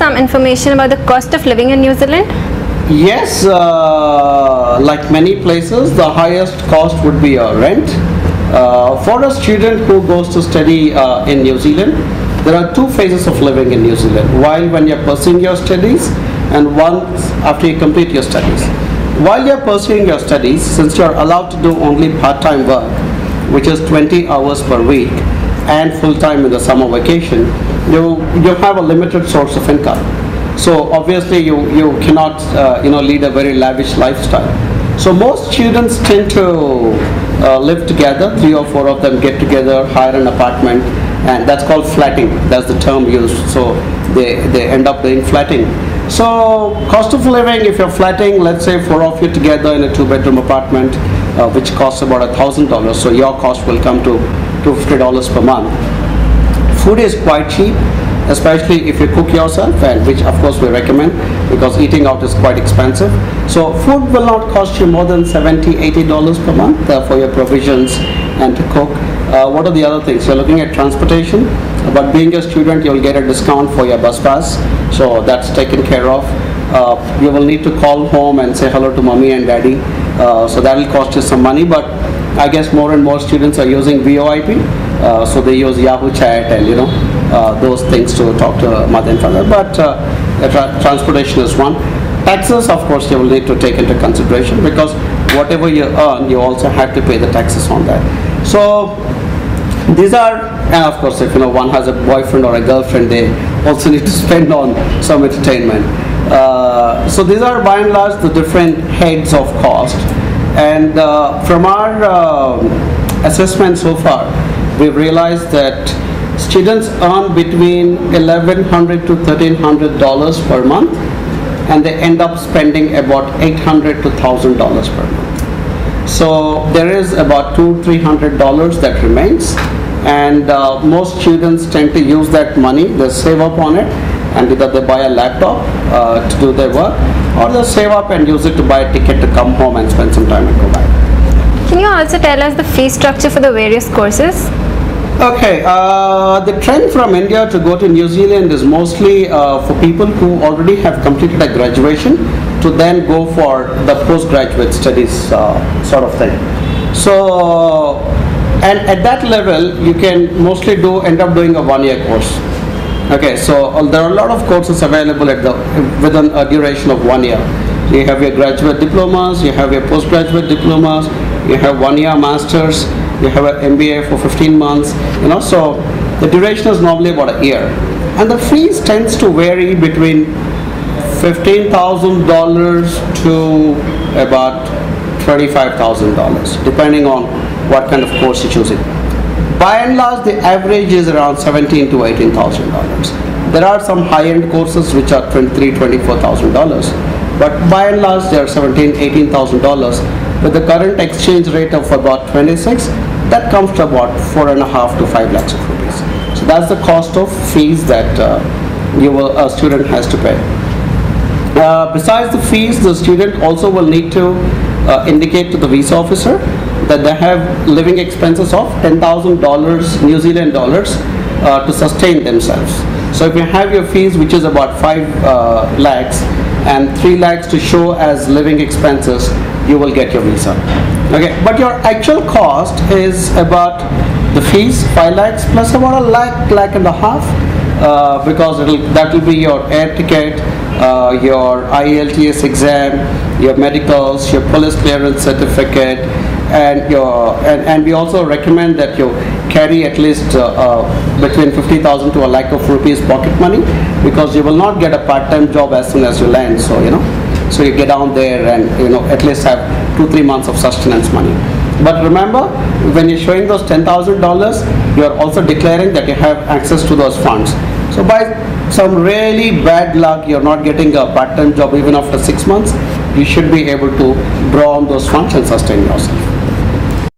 some information about the cost of living in New Zealand? Yes, like many places, the highest cost would be rent. For a student who goes to study in New Zealand, there are two phases of living in New Zealand. While when you're pursuing your studies, and once after you complete your studies. While you're pursuing your studies, since you're allowed to do only part-time work, which is 20 hours per week, and full-time in the summer vacation, you have a limited source of income. So obviously you cannot lead a very lavish lifestyle. So most students tend to live together, 3 or 4 of them get together, hire an apartment, and that's called flatting. That's the term used. So they end up doing flatting. So cost of living, if you're flatting, let's say 4 of you together in a 2-bedroom apartment, which costs about $1,000. So your cost will come to $250 per month. Food is quite cheap, especially if you cook yourself, and which of course we recommend because eating out is quite expensive. So food will not cost you more than $70-80 per month for your provisions and to cook. What are the other things? You're looking at transportation, but being a student you'll get a discount for your bus pass, so that's taken care of. You will need to call home and say hello to mommy and daddy, so that will cost you some money, but I guess more and more students are using VoIP, so they use Yahoo Chat and those things to talk to mother and father, but transportation is one. Taxes, of course, you will need to take into consideration because whatever you earn, you also have to pay the taxes on that. So these are, and of course, if one has a boyfriend or a girlfriend, they also need to spend on some entertainment. So these are by and large the different heads of cost. And from our assessment so far, we've realized that students earn between $1,100 to $1,300 per month, and they end up spending about $800 to $1,000 per month. So there is about $200-300 that remains, and most students tend to use that money. They save up on it, and either they buy a laptop to do their work, or they save up and use it to buy a ticket to come home and spend some time and go back. Can you also tell us the fee structure for the various courses? Okay, the trend from India to go to New Zealand is mostly for people who already have completed a graduation to then go for the postgraduate studies sort of thing. So, and at that level, you can mostly end up doing a 1-year course. Okay, so there are a lot of courses available within a duration of 1 year. You have your graduate diplomas, you have your postgraduate diplomas, you have 1-year masters, you have an MBA for 15 months, so the duration is normally about a year. And the fees tends to vary between $15,000 to about $25,000, depending on what kind of course you're choosing. By and large, the average is around $17,000 to $18,000. There are some high-end courses which are $23,000-24,000, but by and large, they are $17,000-18,000. With the current exchange rate of about 26, that comes to about 4.5 to 5 lakhs of rupees. So that's the cost of fees that a student has to pay. Besides the fees, the student also will need to indicate to the visa officer that they have living expenses of $10,000 New Zealand dollars to sustain themselves. So if you have your fees, which is about 5 lakhs, and 3 lakhs to show as living expenses, you will get your visa. Okay, but your actual cost is about the fees 5 lakhs plus about a lakh and a half, because that will be your air ticket, your IELTS exam, your medicals, your police clearance certificate, and we also recommend that you carry at least between 50,000 to a lakh of rupees pocket money, because you will not get a part-time job as soon as you land. So you get down there and at least have 2-3 months of sustenance money. But remember, when you're showing those $10,000, you are also declaring that you have access to those funds. So by some really bad luck, you're not getting a part-time job even after 6 months, you should be able to draw on those funds and sustain yourself.